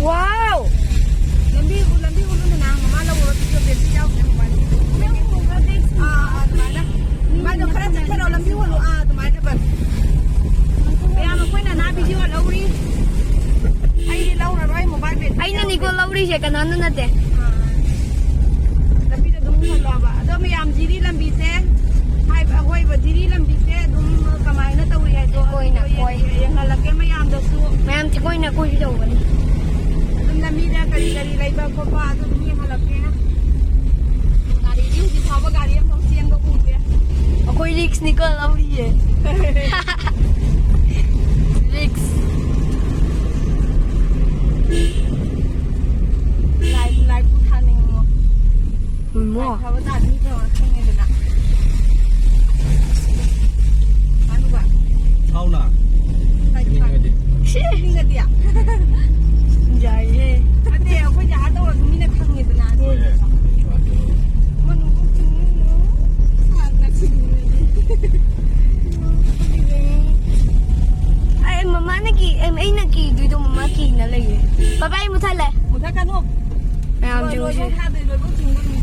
Wow. Lambi ulo na mama la wo ti be ti yaw ne mama mana mana khara ta khara lambi ulo to mai da ban ya ma koi na video lauri ai di laura roi mobile be Ai na ni ko lauri je kanan na te. Lambi da dum khalo ba ado me yam jiri lambi se hai ba hoi ba jiri lambi se dum kamai na tawi ai do Koi na koi. yang halake me yam da su Mayam ti koi na koi do wani. dum lambi da kari lai ba ko pa do dum yang halake gari yu ji thaba gari am thong siang ko ku be Akoi risk ni ko lauri je. Risk. lai ku thaning mo Mo. thaba ta ni ko khang ne na anu ba Thau na. lai Ini khang ngadi. ni ga dia Jai ye. ade ko ja do mi na khang ne na niมันก็จริงนะนักชิมเลย Ai mama na ki em ai na ki du do mama ki na le. Bye bye mu thai le. หมูทะกันลูก Mayam โร ju ย je. ท่าเลยโรยก็จริงก็มี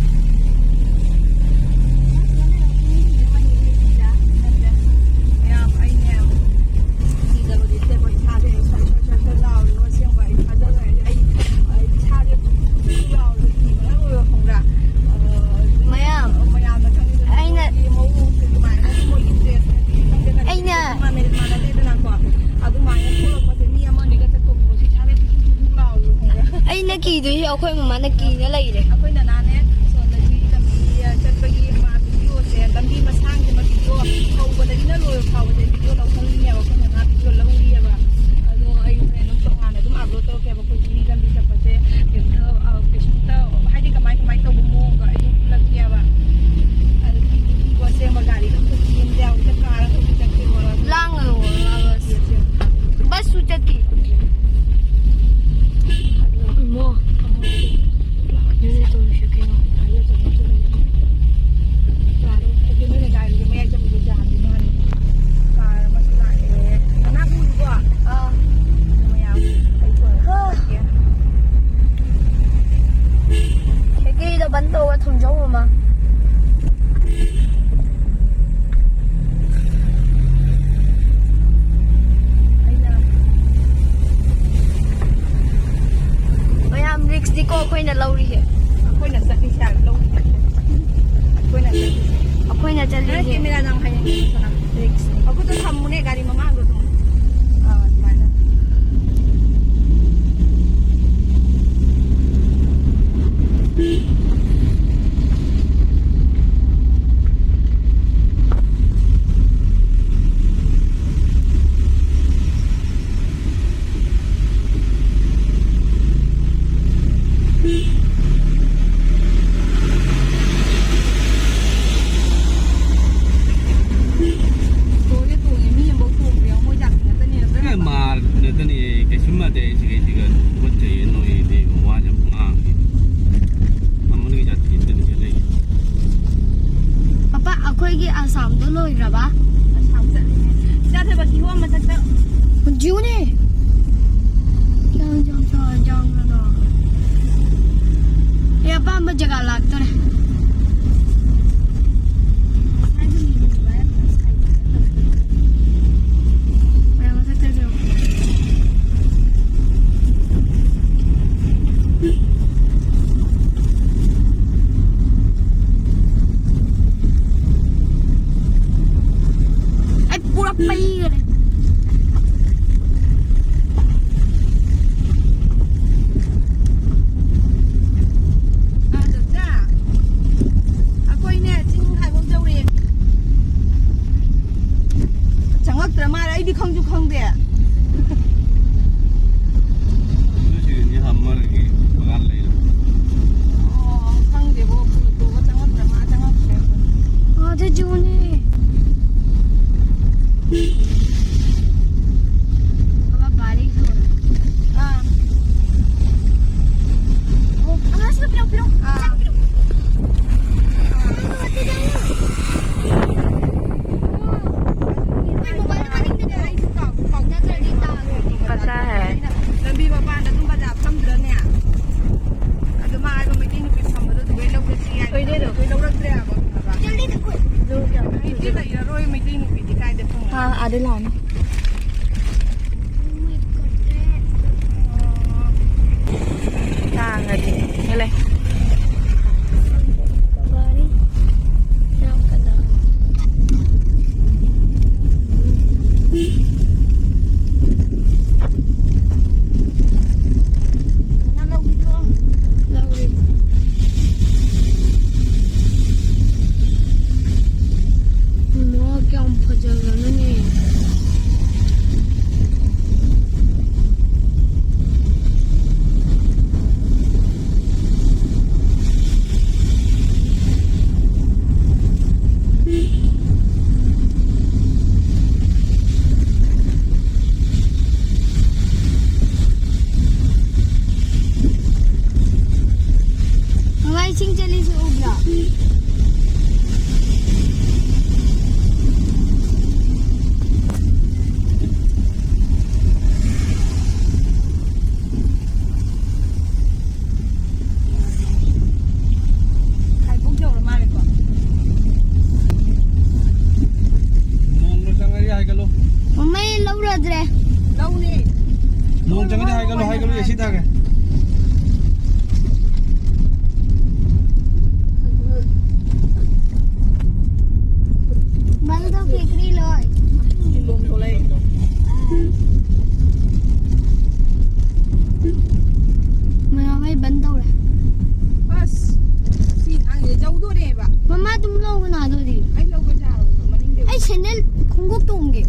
Mayam. Ai na ki du je akoi mama na ki na le le. akwai na na ne so na ji lambi chatpagi ma video se lambi masang ke ma video khau ba da na lo khau ba da video lo khang ne wa khang na video lo ri ba ado ai ne no to ha na dum upload to ke ba ko ji lambi ta pa se ke to patient ta hai di kamai to mo ga ai la kia ba ai ko se ma gari ko ji in da ta ka ra ko ta ke wa Lang lo bas. Bas su chat ki. Mo. Yo ne to shi ke no. Cái đó bắn đồ thùng giống rồi mà. Mayam risk di ko ako'y nalawri eh. Ako'y na chali siya. Risk. Ako to samune gari mama ako to. Mana? mà người ta này cái chúng mà để cái vấn đề nó để hóa nhập ngang mà muốn cái gì thì cái này Papa, ako'y gi asam to loy ra ba? Sa te ba kiwa ma sa Jiu ne. Jang na no. Ya pa ma jaga lag to re. Ay pura peligro. đi không chứ không để cái gì hầm mà cái ăn lấy không để vô tủ có chẳng có mà chẳng có thế chú nè Papa balik thôi Alas pilong pilong Lebih bapak ada tempat datang dan हाँ आधे लाने tangati ngale हमारी सिंह चली से उगला kai pung chau ma le ko nong nó chẳng ai hai cái lô मम्मा ये love रद रे lau ni nong chẳng ai hai cái lô ऐसी था क्या बंद तो केकरी लोय lum to le मैं भाई बंद हो रहा bas sin ang ye jau do de ba मम्मा तुम लोग बना दो दी ai lau ko ja ro ma ning de ऐ सैंडल खुंगुक तो होंगे